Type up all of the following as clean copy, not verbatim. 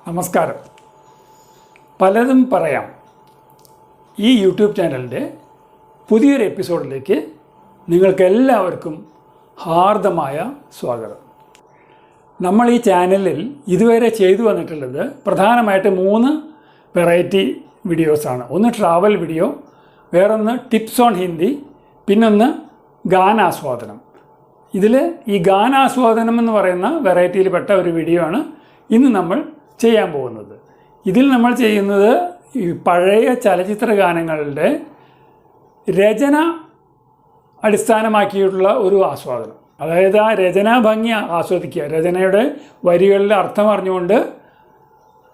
നമസ്കാരം. പലതും പറയാം ഈ യൂട്യൂബ് ചാനലിൻ്റെ പുതിയൊരു എപ്പിസോഡിലേക്ക് നിങ്ങൾക്കെല്ലാവർക്കും ഹാർദമായ സ്വാഗതം. നമ്മൾ ഈ ചാനലിൽ ഇതുവരെ ചെയ്തു വന്നിട്ടുള്ളത് പ്രധാനമായിട്ട് 3 വെറൈറ്റി വീഡിയോസാണ്. ഒന്ന് ട്രാവൽ വീഡിയോ, വേറൊന്ന് ടിപ്സ് ഓൺ ഹിന്ദി, പിന്നൊന്ന് ഗാനാസ്വാദനം. ഇതിൽ ഈ ഗാനാസ്വാദനം എന്ന് പറയുന്ന വെറൈറ്റിയിൽപ്പെട്ട ഒരു വീഡിയോ ആണ് ഇന്ന് നമ്മൾ ചെയ്യാൻ പോകുന്നത്. ഇതിൽ നമ്മൾ ചെയ്യുന്നത് ഈ പഴയ ചലച്ചിത്ര ഗാനങ്ങളുടെ രചന അടിസ്ഥാനമാക്കിയിട്ടുള്ള ഒരു ആസ്വാദനം. അതായത് ആ രചനാ ഭംഗി ആസ്വദിക്കുക, രചനയുടെ വരികളിലെ അർത്ഥം അറിഞ്ഞുകൊണ്ട്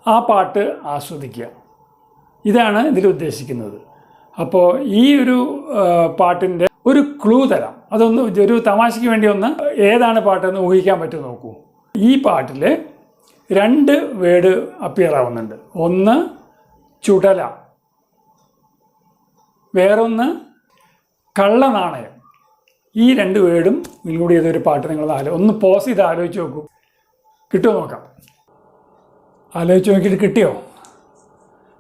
ആ പാട്ട് ആസ്വദിക്കുക. ഇതാണ് ഇതിൽ ഉദ്ദേശിക്കുന്നത്. അപ്പോൾ ഈ ഒരു പാട്ടിൻ്റെ ഒരു ക്ലൂ തരാം. അതൊന്ന് ഒരു തമാശയ്ക്ക് വേണ്ടി ഒന്ന് ഏതാണ് പാട്ടെന്ന് ഊഹിക്കാൻ പറ്റുമോ നോക്കൂ. ഈ പാട്ടിൽ 2 വേർഡ് അപ്പിയർ ആവുന്നുണ്ട്. ഒന്ന് ചുടല, വേറൊന്ന് കള്ളനാണയം. ഈ 2 വേർഡും ഇൻക്ലൂഡ് ചെയ്തൊരു പാട്ട് നിങ്ങൾ ഒന്ന് പോസ് ചെയ്ത് ആലോചിച്ച് നോക്കൂ. കിട്ടുമോ നോക്കാം. ആലോചിച്ച് നോക്കിയിട്ട് കിട്ടിയോ?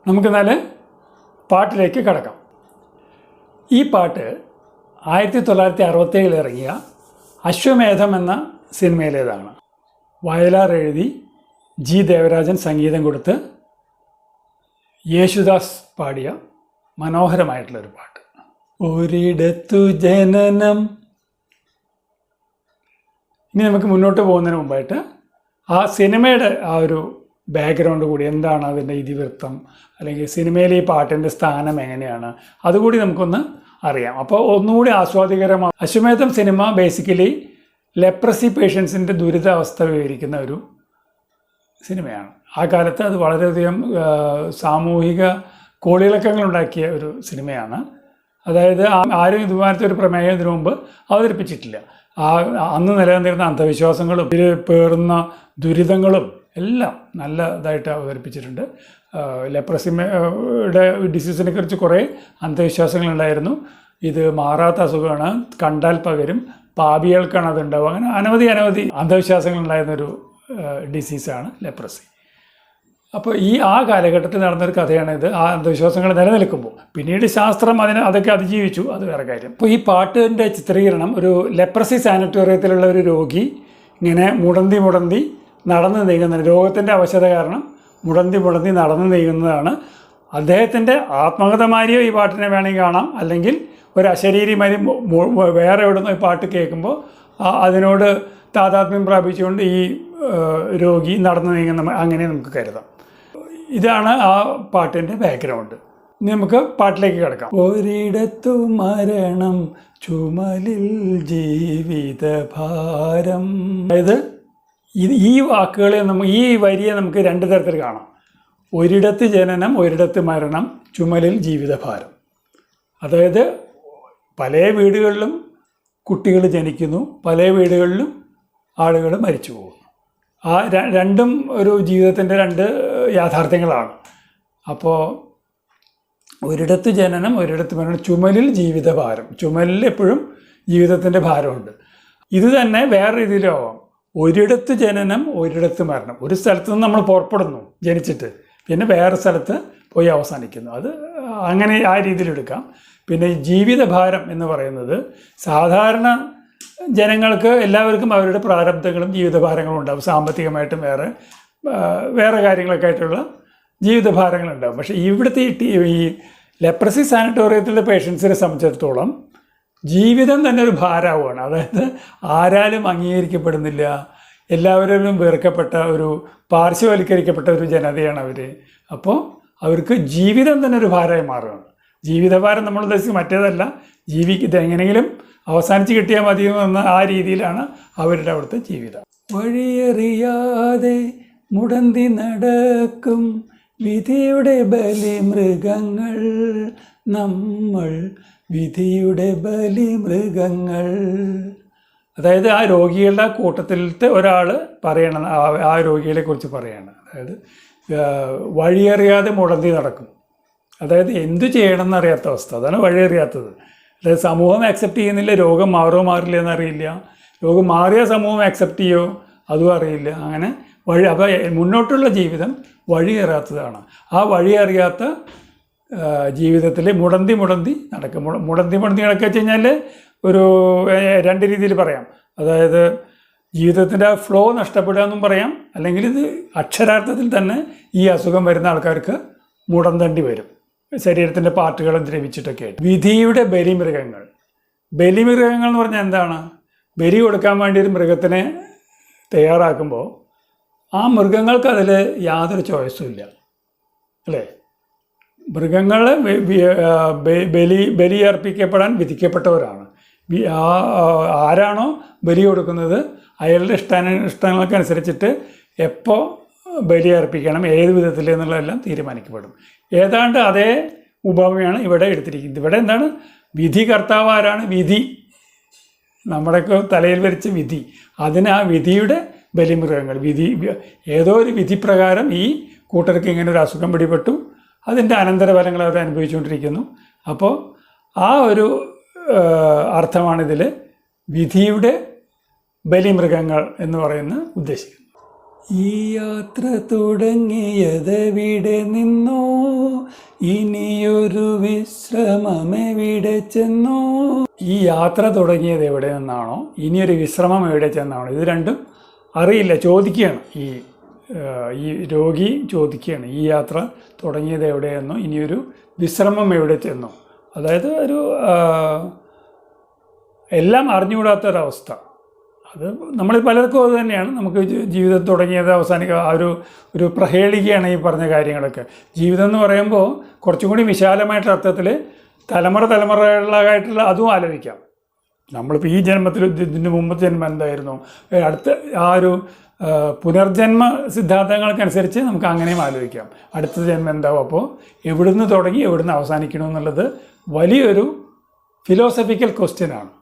നമുക്കെന്നാൽ പാട്ടിലേക്ക് കടക്കാം. ഈ പാട്ട് 1967 ഇറങ്ങിയ അശ്വമേധം എന്ന സിനിമയിലേതാണ്. വയലാർ എഴുതി ജി ദേവരാജൻ സംഗീതം കൊടുത്ത് യേശുദാസ് പാടിയ മനോഹരമായിട്ടുള്ളൊരു പാട്ട്. ഒരിടത്തു ജനനം. ഇനി നമുക്ക് മുന്നോട്ട് പോകുന്നതിന് മുമ്പായിട്ട് ആ സിനിമയുടെ ആ ഒരു ബാക്ക്ഗ്രൗണ്ട് കൂടി, എന്താണ് അതിൻ്റെ ഇതിവൃത്തം, അല്ലെങ്കിൽ സിനിമയിലെ ഈ പാട്ടിൻ്റെ സ്ഥാനം എങ്ങനെയാണ്, അതുകൂടി നമുക്കൊന്ന് അറിയാം. അപ്പോൾ ഒന്നുകൂടി ആസ്വാദികരമാണ്. അശ്വമേധം സിനിമ ബേസിക്കലി ലെപ്രസി പേഷ്യൻസിൻ്റെ ദുരിതാവസ്ഥ വിവരിക്കുന്ന ഒരു സിനിമയാണ്. ആ കാലത്ത് അത് വളരെയധികം സാമൂഹിക കോളിളക്കങ്ങളുണ്ടാക്കിയ ഒരു സിനിമയാണ്. അതായത് ആരും ഇതുപോലത്തെ ഒരു പ്രമേയം ഇതിനു മുമ്പ് അവതരിപ്പിച്ചിട്ടില്ല. അന്ന് നിലനിന്നിരുന്ന അന്ധവിശ്വാസങ്ങളും ഇതിൽ പേറുന്ന ദുരിതങ്ങളും എല്ലാം നല്ല ഇതായിട്ട് അവതരിപ്പിച്ചിട്ടുണ്ട്. ലെപ്രസിയുടെ ഡിസീസിനെ കുറിച്ച് കുറേ അന്ധവിശ്വാസങ്ങളുണ്ടായിരുന്നു. ഇത് മാറാത്ത അസുഖമാണ്, കണ്ടാൽ പകരും, പാപികൾക്കാണ് അതുണ്ടാവുക, അങ്ങനെ അനവധി അന്ധവിശ്വാസങ്ങളുണ്ടായിരുന്നൊരു ഡിസീസാണ് ലെപ്രസി. അപ്പോൾ ആ കാലഘട്ടത്തിൽ നടന്നൊരു കഥയാണിത്. ആ അന്ധവിശ്വാസങ്ങൾ നിലനിൽക്കുമ്പോൾ പിന്നീട് ശാസ്ത്രം അതൊക്കെ അതിജീവിച്ചു, അത് വേറെ കാര്യം. അപ്പോൾ ഈ പാട്ടിൻ്റെ ചിത്രീകരണം ഒരു ലെപ്രസി സാനിറ്റോറിയത്തിലുള്ള ഒരു രോഗി ഇങ്ങനെ മുടന്തി നടന്നു നീങ്ങുന്നത്, രോഗത്തിൻ്റെ അവശത കാരണം മുടന്തി നടന്നു നീങ്ങുന്നതാണ്. അദ്ദേഹത്തിൻ്റെ ആത്മകഥമാരിയോ ഈ പാട്ടിനെ വേണമെങ്കിൽ കാണാം, അല്ലെങ്കിൽ ഒരു അശരീരിമാരി വേറെ എവിടെ നിന്ന് ഈ പാട്ട് കേൾക്കുമ്പോൾ അതിനോട് താതാത്മ്യം പ്രാപിച്ചുകൊണ്ട് ഈ രോഗി നടന്നു നീങ്ങുന്ന അങ്ങനെ നമുക്ക് കരുതാം. ഇതാണ് ആ പാട്ടിൻ്റെ ബാക്ക്ഗ്രൗണ്ട്. ഇനി നമുക്ക് പാട്ടിലേക്ക് കിടക്കാം. ഒരിടത്തു മരണം ചുമലിൽ ജീവിതഭാരം. അതായത് ഈ വാക്കുകളെ ഈ വരിയെ നമുക്ക് 2 തരത്തിൽ കാണാം. ഒരിടത്ത് ജനനം, ഒരിടത്ത് മരണം, ചുമലിൽ ജീവിതഭാരം. അതായത് പല വീടുകളിലും കുട്ടികൾ ജനിക്കുന്നു, പല വീടുകളിലും ആളുകൾ മരിച്ചു പോകുന്നു. ആ രണ്ടും ഒരു ജീവിതത്തിൻ്റെ 2 യാഥാർത്ഥ്യങ്ങളാണ്. അപ്പോൾ ഒരിടത്ത് ജനനം, ഒരിടത്ത് മരണം, ചുമലിൽ ജീവിതഭാരം. ചുമലിൽ എപ്പോഴും ജീവിതത്തിൻ്റെ ഭാരമുണ്ട്. ഇത് തന്നെ വേറെ രീതിയിലാവാം. ഒരിടത്ത് ജനനം, ഒരിടത്ത് മരണം. ഒരു സ്ഥലത്ത് നിന്ന് നമ്മൾ പുറപ്പെടുന്നു ജനിച്ചിട്ട്, പിന്നെ വേറെ സ്ഥലത്ത് പോയി അവസാനിക്കുന്നു. അത് അങ്ങനെ ആ രീതിയിലെടുക്കാം. പിന്നെ ജീവിതഭാരം എന്ന് പറയുന്നത് സാധാരണ ജനങ്ങൾക്ക് എല്ലാവർക്കും അവരുടെ പ്രാരബ്ധങ്ങളും ജീവിതഭാരങ്ങളും ഉണ്ടാകും. സാമ്പത്തികമായിട്ടും വേറെ കാര്യങ്ങളൊക്കെ ആയിട്ടുള്ള ജീവിതഭാരങ്ങളുണ്ടാകും. പക്ഷേ ഇവിടുത്തെ ഈ ലെപ്രസി സാനിറ്റോറിയത്തിലെ പേഷ്യൻസിനെ സംബന്ധിച്ചിടത്തോളം ജീവിതം തന്നെ ഒരു ഭാരമാവുകയാണ്. അതായത് ആരാലും അംഗീകരിക്കപ്പെടുന്നില്ല, എല്ലാവരിലും വെറുക്കപ്പെട്ട ഒരു പാർശ്വവൽക്കരിക്കപ്പെട്ട ഒരു ജനതയാണ് അവർ. അപ്പോൾ അവർക്ക് ജീവിതം തന്നെ ഒരു ഭാരമായി മാറുകയാണ്. ജീവിതഭാരം നമ്മൾ ഉദ്ദേശിച്ച് മറ്റേതല്ല, ഇത് എങ്ങനെയെങ്കിലും അവസാനിച്ച് കിട്ടിയാൽ മതി എന്ന ആ രീതിയിലാണ് അവരുടെ അവിടുത്തെ ജീവിതം. വഴിയറിയാതെ മുടന്തി നടക്കും വിധിയുടെ ബലിമൃഗങ്ങൾ, നമ്മൾ വിധിയുടെ ബലിമൃഗങ്ങൾ. അതായത് ആ രോഗികളുടെ കൂട്ടത്തിലത്തെ ഒരാൾ പറയണം, ആ രോഗികളെ കുറിച്ച് പറയണം. അതായത് വഴിയറിയാതെ മുടന്തി നടക്കും. അതായത് എന്തു ചെയ്യണമെന്ന് അറിയാത്ത അവസ്ഥ, അതാണ് വഴിയറിയാത്തത്. അതായത് സമൂഹം ആക്സെപ്റ്റ് ചെയ്യുന്നില്ല, രോഗം മാറില്ല എന്നറിയില്ല, രോഗം മാറിയ സമൂഹം ആക്സെപ്റ്റ് ചെയ്യുമോ അതും അറിയില്ല. അങ്ങനെ അപ്പോൾ മുന്നോട്ടുള്ള ജീവിതം വഴിയേറാത്തതാണ്. ആ വഴിയറിയാത്ത ജീവിതത്തിൽ മുടന്തി നടക്കും. മുടന്തി നടക്കുക വെച്ച് കഴിഞ്ഞാൽ ഒരു രണ്ട് രീതിയിൽ പറയാം. അതായത് ജീവിതത്തിൻ്റെ ഫ്ലോ നഷ്ടപ്പെടുക എന്നും പറയാം. അല്ലെങ്കിൽ ഇത് അക്ഷരാർത്ഥത്തിൽ തന്നെ ഈ അസുഖം വരുന്ന ആൾക്കാർക്ക് മുടന്തണ്ടി വരും, ശരീരത്തിൻ്റെ പാർട്ടുകൾ ദ്രവിച്ചിട്ടൊക്കെ ആയിട്ട്. വിധിയുടെ ബലിമൃഗങ്ങൾ എന്ന് പറഞ്ഞാൽ എന്താണ്? ബലി കൊടുക്കാൻ വേണ്ടി ഒരു മൃഗത്തിനെ തയ്യാറാക്കുമ്പോൾ ആ മൃഗങ്ങൾക്ക് അതിൽ യാതൊരു ചോയ്സും ഇല്ല, അല്ലേ? മൃഗങ്ങൾ ബലിയർപ്പിക്കപ്പെടാൻ വിധിക്കപ്പെട്ടവരാണ്. ആരാണോ ബലി കൊടുക്കുന്നത് അയാളുടെ ഇഷ്ടങ്ങൾക്കനുസരിച്ചിട്ട് എപ്പോൾ ബലിയർപ്പിക്കണം, ഏത് വിധത്തിൽ എന്നുള്ളതെല്ലാം തീരുമാനിക്കപ്പെടും. ഏതാണ്ട് അതേ ഉപമയാണ് ഇവിടെ എടുത്തിരിക്കുന്നത്. ഇവിടെ എന്താണ്? വിധി കർത്താവ് ആരാണ്? വിധി, നമ്മുടെയൊക്കെ തലയിൽ വരച്ച വിധി. അതിന് ആ വിധിയുടെ ബലിമൃഗങ്ങൾ. ഏതോ ഒരു വിധി പ്രകാരം ഈ കൂട്ടർക്ക് ഇങ്ങനെ ഒരു അസുഖം പിടിപെട്ടു, അതിൻ്റെ അനന്തരഫലങ്ങൾ അവർ അനുഭവിച്ചുകൊണ്ടിരിക്കുന്നു. അപ്പോൾ ആ ഒരു അർത്ഥമാണിതിൽ വിധിയുടെ ബലിമൃഗങ്ങൾ എന്ന് പറയുന്ന ഉദ്ദേശിക്കുന്നത്. ഈ യാത്ര തുടങ്ങിയതെവിടെ നിന്നോ, ഇനിയൊരു വിശ്രമമെവിടെ ചെന്നോ. ഈ യാത്ര തുടങ്ങിയത് എവിടെ നിന്നാണോ, ഇനിയൊരു വിശ്രമം എവിടെ ചെന്നാണോ, ഇത് രണ്ടും അറിയില്ല. ചോദിക്കുകയാണ്, ഈ രോഗി ചോദിക്കുകയാണ്, ഈ യാത്ര തുടങ്ങിയത് എവിടെയെന്നോ ഇനിയൊരു വിശ്രമം എവിടെ ചെന്നോ. അതായത് ഒരു എല്ലാം അറിഞ്ഞുകൂടാത്തൊരവസ്ഥ. അത് നമ്മൾ പലർക്കും അത് തന്നെയാണ്. നമുക്ക് ജീവിതം തുടങ്ങിയത് അവസാനിക്കുക ഒരു പ്രഹേളികയാണ് ഈ പറഞ്ഞ കാര്യങ്ങളൊക്കെ. ജീവിതം എന്ന് പറയുമ്പോൾ കുറച്ചും കൂടി വിശാലമായിട്ടുള്ള അർത്ഥത്തിൽ തലമുറകളായിട്ടുള്ള അതും ആലോചിക്കാം. നമ്മളിപ്പോൾ ഈ ജന്മത്തിൽ ഇതിന് മുമ്പത്തെ ജന്മം എന്തായിരുന്നു, അടുത്ത ആ ഒരു പുനർജന്മ സിദ്ധാന്തങ്ങൾക്കനുസരിച്ച് നമുക്ക് അങ്ങനെയും ആലോചിക്കാം. അടുത്ത ജന്മം എന്താവും, അപ്പോൾ എവിടുന്ന് തുടങ്ങി എവിടുന്ന് അവസാനിക്കണമെന്നുള്ളത് വലിയൊരു ഫിലോസഫിക്കൽ ക്വസ്റ്റ്യനാണ്.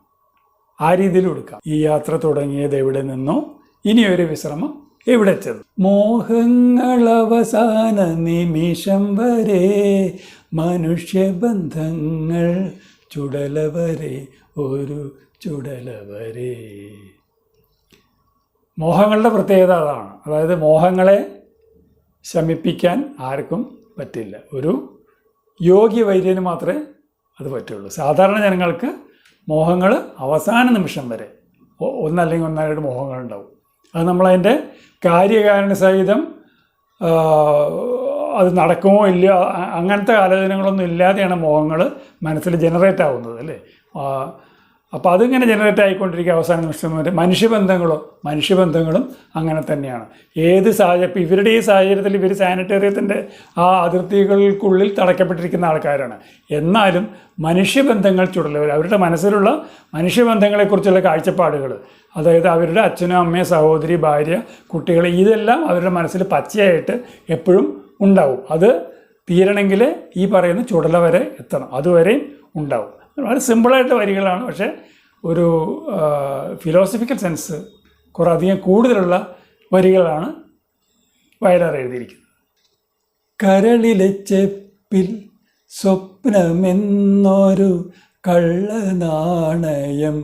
ആ രീതിയിൽ കൊടുക്കാം. ഈ യാത്ര തുടങ്ങിയത് എവിടെ നിന്നോ, ഇനിയൊരു വിശ്രമം എവിടെ ചെന്നു. മോഹങ്ങൾ അവസാന നിമിഷം വരെ, മനുഷ്യബന്ധങ്ങൾ ചുടലവരെ, ഒരു ചുടലവരെ. മോഹങ്ങളുടെ പ്രത്യേകത അതാണ്. അതായത് മോഹങ്ങളെ ശമിപ്പിക്കാൻ ആർക്കും പറ്റില്ല. ഒരു യോഗ്യ വൈദ്യന് മാത്രമേ അത് പറ്റുള്ളൂ. സാധാരണ ജനങ്ങൾക്ക് മോഹങ്ങൾ അവസാന നിമിഷം വരെ ഒന്നല്ലെങ്കിൽ ഒന്നായിട്ട് മോഹങ്ങളുണ്ടാവും. അത് നമ്മളതിൻ്റെ കാര്യകാരണ സഹിതം അത് നടക്കുമോ ഇല്ലയോ അങ്ങനത്തെ ആലോചനകളൊന്നും ഇല്ലാതെയാണ് മോഹങ്ങൾ മനസ്സിൽ ജനറേറ്റ് ആവുന്നത്, അല്ലേ? അപ്പോൾ അതിങ്ങനെ ജനറേറ്റ് ആയിക്കൊണ്ടിരിക്കുക അവസാന നിമിഷം വരെ. മനുഷ്യബന്ധങ്ങളും അങ്ങനെ തന്നെയാണ്. ഏത് സാഹചര്യം, ഇവരുടെ ഈ സാഹചര്യത്തിൽ ഇവർ സാനിറ്റേറിയത്തിൻ്റെ ആ അതിർത്തികൾക്കുള്ളിൽ തടയ്ക്കപ്പെട്ടിരിക്കുന്ന ആൾക്കാരാണ്. എന്നാലും മനുഷ്യബന്ധങ്ങൾ ചുടലവർ, അവരുടെ മനസ്സിലുള്ള മനുഷ്യബന്ധങ്ങളെക്കുറിച്ചുള്ള കാഴ്ചപ്പാടുകൾ, അതായത് അവരുടെ അച്ഛനും അമ്മയും സഹോദരി ഭാര്യ കുട്ടികൾ, ഇതെല്ലാം അവരുടെ മനസ്സിൽ പച്ചയായിട്ട് എപ്പോഴും ഉണ്ടാവും. അത് തീരണമെങ്കിൽ ഈ പറയുന്ന ചുടല വരെ എത്തണം, അതുവരെയും ഉണ്ടാവും. വളരെ സിമ്പിളായിട്ട് വരികളാണ്, പക്ഷേ ഒരു ഫിലോസഫിക്കൽ സെൻസ് കുറേ അധികം കൂടുതലുള്ള വരികളാണ് വയലാർ എഴുതിയിരിക്കുന്നത്. കരളിലെ ചെപ്പിൽ സ്വപ്നമെന്നൊരു കള്ളനാണയം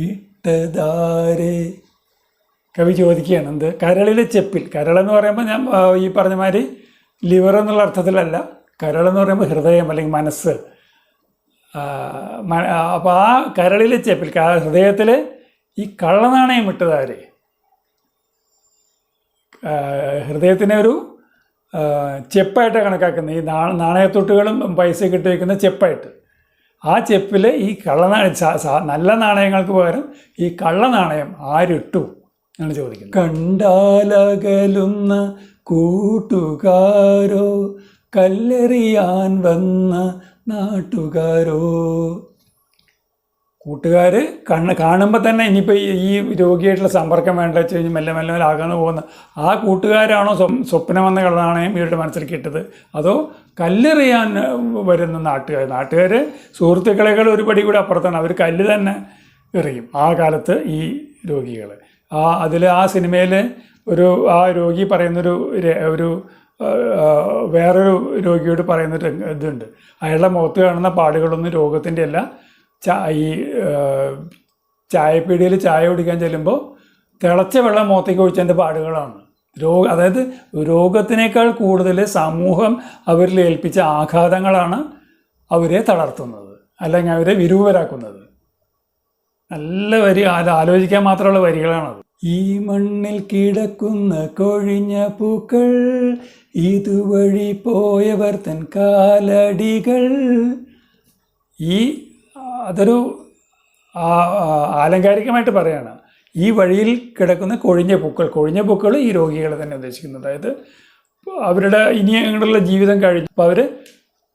ഇട്ടതാരെ. കവി ചോദിക്കുകയാണ്, എന്ത് കരളിലെ ചെപ്പിൽ. കരളെന്ന് പറയുമ്പോൾ ഞാൻ ഈ പറഞ്ഞ മാതിരി ലിവർ എന്നുള്ള അർത്ഥത്തിലല്ല. കരളെന്ന് പറയുമ്പോൾ ഹൃദയം അല്ലെങ്കിൽ മനസ്സ്. അപ്പോൾ ആ കരളിലെ ചെപ്പിൽ, ഹൃദയത്തിൽ ഈ കള്ളനാണയം ഇട്ടതാരെ. ഹൃദയത്തിനെ ഒരു ചെപ്പായിട്ട് കണക്കാക്കുന്നത്, ഈ നാണയത്തൊട്ടുകളും പൈസ കിട്ടി വയ്ക്കുന്ന ചെപ്പായിട്ട്. ആ ചെപ്പിൽ ഈ നല്ല നാണയങ്ങൾക്ക് പകരം ഈ കള്ളനാണയം ആരിട്ടു എന്നാണ് ചോദിക്കുന്നത്. കണ്ടാലകലുന്ന കൂട്ടുകാരോ, കല്ലെറിയാൻ വന്ന നാട്ടുകാരോ. കൂട്ടുകാർ കാണുമ്പോൾ തന്നെ ഇനിയിപ്പോൾ ഈ രോഗിയായിട്ടുള്ള സമ്പർക്കം വേണ്ട വെച്ച് കഴിഞ്ഞ് മെല്ലെ മെല്ലെ അകന്നു പോകുന്ന ആ കൂട്ടുകാരാണോ സ്വപ്നം വന്ന കള്ളനാണയം ഇവരുടെ മനസ്സിൽ കിട്ടത്, അതോ കല്ലെറിയാൻ വരുന്ന നാട്ടുകാർ സുഹൃത്തുക്കളെക്കാൾ ഒരു പടി കൂടി അപ്പുറത്താണ്. അവർ കല്ല് തന്നെ എറിയും ആ കാലത്ത് ഈ രോഗികൾ. അതിൽ ആ സിനിമയിൽ ആ രോഗി പറയുന്നൊരു വേറൊരു രോഗിയോട് പറയുന്നൊരു ഇതുണ്ട്. അയാളുടെ മുഖത്ത് കാണുന്ന പാടുകളൊന്നും രോഗത്തിൻ്റെ അല്ല, ഈ ചായപ്പീടികയിൽ ചായ കുടിക്കാൻ ചെല്ലുമ്പോൾ തിളച്ച വെള്ളം മുഖത്തേക്ക് ഒഴിച്ചതിൻ്റെ പാടുകളാണ്. അതായത് രോഗത്തിനേക്കാൾ കൂടുതൽ സമൂഹം അവരിൽ ഏൽപ്പിച്ച ആഘാതങ്ങളാണ് അവരെ തളർത്തുന്നത്, അല്ലെങ്കിൽ അവരെ വിരൂപരാക്കുന്നത്. നല്ല വരി, ആലോചിക്കാൻ മാത്രമുള്ള വരികളാണത്. ഈ മണ്ണിൽ കിടക്കുന്ന കൊഴിഞ്ഞ പൂക്കൾ, ഇതുവഴി പോയവർ തൻ കാലടികൾ. അതൊരു ആലങ്കാരികമായിട്ട് പറയാണ്. ഈ വഴിയിൽ കിടക്കുന്ന കൊഴിഞ്ഞ പൂക്കൾ ഈ രോഗികളെ തന്നെ ഉദ്ദേശിക്കുന്നത്. അതായത് അവരുടെ ഇനി അങ്ങോട്ടുള്ള ജീവിതം കഴിഞ്ഞു. അപ്പോൾ അവർ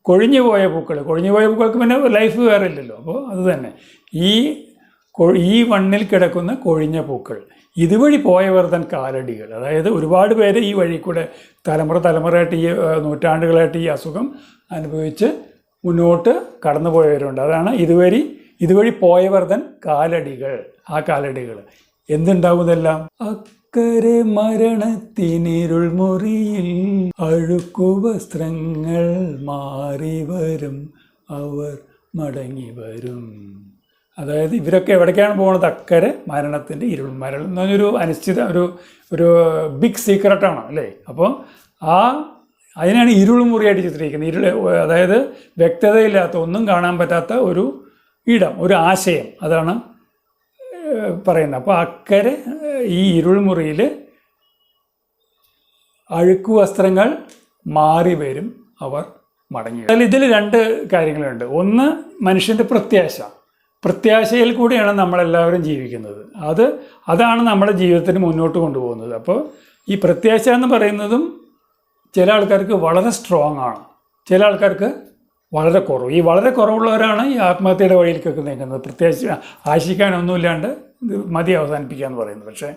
കൊഴിഞ്ഞു പോയ പൂക്കൾക്ക് പിന്നെ ലൈഫ് വേറെ ഇല്ലല്ലോ. അപ്പോൾ അത് തന്നെ ഈ മണ്ണിൽ കിടക്കുന്ന കൊഴിഞ്ഞ പൂക്കൾ, ഇതുവഴി പോയവർ തൻ കാലടികൾ. അതായത് ഒരുപാട് പേര് ഈ വഴി കൂടെ തലമുറയായിട്ട് ഈ നൂറ്റാണ്ടുകളായിട്ട് ഈ അസുഖം അനുഭവിച്ച് മുന്നോട്ട് കടന്നു പോയവരുണ്ട്. അതാണ് ഇതുവഴി പോയവർ തൻ കാലടികൾ. ആ കാലടികൾ എന്തുണ്ടാവുന്നതെല്ലാം അക്കരെ മരണത്തിനിരുൾ മുറിയിൽ അഴുക്കു വസ്ത്രങ്ങൾ മാറി വരും, അവർ മടങ്ങി വരും. അതായത് ഇവരൊക്കെ എവിടേക്കാണ് പോകുന്നത്? അക്കരെ മരണത്തിൻ്റെ മരണം എന്ന് പറഞ്ഞൊരു അനിശ്ചിത ഒരു ബിഗ് സീക്രട്ടാണ് അല്ലേ. അപ്പോൾ അതിനാണ് ഇരുൾ മുറിയായിട്ട് ചിത്രീകരിക്കുന്നത്. അതായത് വ്യക്തതയില്ലാത്ത, ഒന്നും കാണാൻ പറ്റാത്ത ഒരു ഇടം, ഒരു ആശയം, അതാണ് പറയുന്നത്. അപ്പോൾ അക്കരെ ഈ ഇരുൾമുറിയിൽ അഴുക്കു വസ്ത്രങ്ങൾ മാറി വരും, അവർ മടങ്ങി. ഇതിൽ രണ്ട് കാര്യങ്ങളുണ്ട്. ഒന്ന്, മനുഷ്യൻ്റെ പ്രത്യാശയിൽ കൂടിയാണ് നമ്മളെല്ലാവരും ജീവിക്കുന്നത്. അതാണ് നമ്മുടെ ജീവിതത്തിന് മുന്നോട്ട് കൊണ്ടുപോകുന്നത്. അപ്പോൾ ഈ പ്രത്യാശ എന്ന് പറയുന്നതും ചില ആൾക്കാർക്ക് വളരെ സ്ട്രോങ് ആണ്, ചില ആൾക്കാർക്ക് വളരെ കുറവ്. ഈ വളരെ കുറവുള്ളവരാണ് ഈ ആത്മഹത്യയുടെ വഴിയിലേക്കൊക്കെ നീങ്ങുന്നത്. ആശിക്കാനൊന്നുമില്ലാണ്ട് മതി അവസാനിപ്പിക്കുക എന്ന് പറയുന്നത്. പക്ഷേ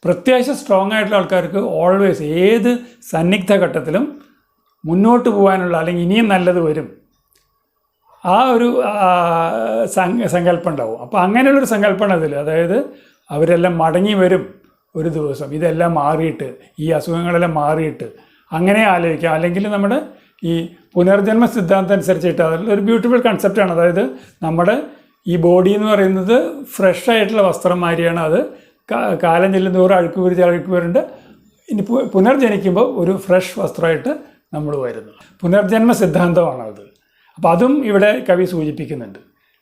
പ്രത്യാശ സ്ട്രോങ് ആയിട്ടുള്ള ആൾക്കാർക്ക് ഓൾവേസ് ഏത് സന്നിഗ്ധ ഘട്ടത്തിലും മുന്നോട്ട് പോകാനുള്ള, അല്ലെങ്കിൽ ഇനിയും നല്ലത് വരും, ആ ഒരു സങ്കല്പം ഉണ്ടാവും. അപ്പോൾ അങ്ങനെയുള്ളൊരു സങ്കല്പമാണ് അതിൽ. അതായത് അവരെല്ലാം മടങ്ങി വരും ഒരു ദിവസം, ഇതെല്ലാം മാറിയിട്ട്, ഈ അസുഖങ്ങളെല്ലാം മാറിയിട്ട്. അങ്ങനെ ആലോചിക്കാം. അല്ലെങ്കിൽ നമ്മുടെ ഈ പുനർജന്മ സിദ്ധാന്തം അനുസരിച്ചിട്ട് അതിലൊരു ബ്യൂട്ടിഫുൾ കൺസെപ്റ്റാണ്. അതായത് നമ്മുടെ ഈ ബോഡി എന്ന് പറയുന്നത് ഫ്രഷ് ആയിട്ടുള്ള വസ്ത്രം മാതിരിയാണ്. അത് കാലം ചെല്ലുന്നതോറും അഴുക്ക് വരുന്നുണ്ട്. ഇനി പുനർജനിക്കുമ്പോൾ ഒരു ഫ്രഷ് വസ്ത്രമായിട്ട് നമ്മൾ വരുന്നു. പുനർജന്മ സിദ്ധാന്തമാണത്. അപ്പോൾ അതും ഇവിടെ കവി സൂചിപ്പിക്കുന്നുണ്ട്.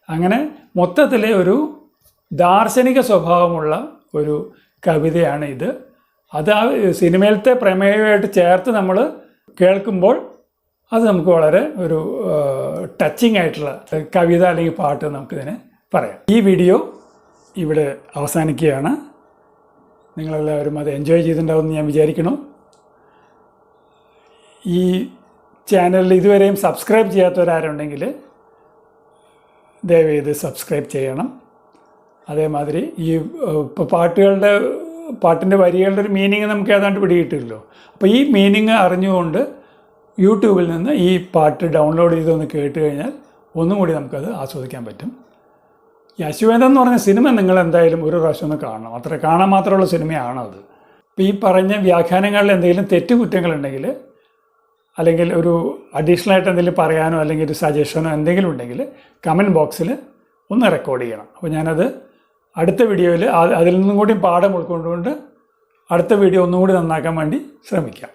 അങ്ങനെ മൊത്തത്തിൽ ഒരു ദാർശനിക സ്വഭാവമുള്ള ഒരു കവിതയാണ് ഇത്. അത് ആ സിനിമയിലത്തെ പ്രമേയമായിട്ട് ചേർത്ത് നമ്മൾ കേൾക്കുമ്പോൾ അത് നമുക്ക് വളരെ ഒരു ടച്ചിങ് ആയിട്ടുള്ള കവിത അല്ലെങ്കിൽ പാട്ട് നമുക്കിതിനെ പറയാം. ഈ വീഡിയോ ഇവിടെ അവസാനിക്കുകയാണ്. നിങ്ങളെല്ലാവരും അത് എൻജോയ് ചെയ്തിട്ടുണ്ടാവുമെന്ന് ഞാൻ വിചാരിക്കുന്നു. ഈ ചാനലിൽ ഇതുവരെയും സബ്സ്ക്രൈബ് ചെയ്യാത്തവരാരുണ്ടെങ്കിൽ ദയവേത് സബ്സ്ക്രൈബ് ചെയ്യണം. അതേമാതിരി ഈ ഇപ്പോൾ പാട്ടിൻ്റെ വരികളുടെ ഒരു മീനിങ് നമുക്ക് ഏതാണ്ട് പിടികിട്ടില്ലല്ലോ. അപ്പോൾ ഈ മീനിങ് അറിഞ്ഞുകൊണ്ട് യൂട്യൂബിൽ നിന്ന് ഈ പാട്ട് ഡൗൺലോഡ് ചെയ്തൊന്ന് കേട്ട് കഴിഞ്ഞാൽ ഒന്നും കൂടി നമുക്കത് ആസ്വദിക്കാൻ പറ്റും. ഈ അശ്വമേധം എന്ന് പറഞ്ഞ സിനിമ നിങ്ങൾ എന്തായാലും ഒരു പ്രാവശ്യം ഒന്ന് കാണണം. കാണാൻ മാത്രമുള്ള സിനിമയാണ് അത്. ഇപ്പോൾ ഈ പറഞ്ഞ വ്യാഖ്യാനങ്ങളിൽ എന്തെങ്കിലും തെറ്റുകുറ്റങ്ങളുണ്ടെങ്കിൽ, അല്ലെങ്കിൽ ഒരു അഡീഷണലായിട്ട് എന്തെങ്കിലും പറയാനോ അല്ലെങ്കിൽ ഒരു സജഷനോ എന്തെങ്കിലും ഉണ്ടെങ്കിൽ കമൻറ്റ് ബോക്സിൽ ഒന്ന് റെക്കോർഡ് ചെയ്യണം. അപ്പോൾ ഞാനത് അടുത്ത വീഡിയോയിൽ അതിൽ നിന്നും കൂടി പാഠം ഉൾക്കൊണ്ടുകൊണ്ട് അടുത്ത വീഡിയോ ഒന്നും കൂടി നന്നാക്കാൻ വേണ്ടി ശ്രമിക്കാം.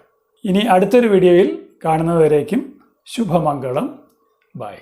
ഇനി അടുത്തൊരു വീഡിയോയിൽ കാണുന്നതുവരേക്കും ശുഭമംഗളം. ബൈ.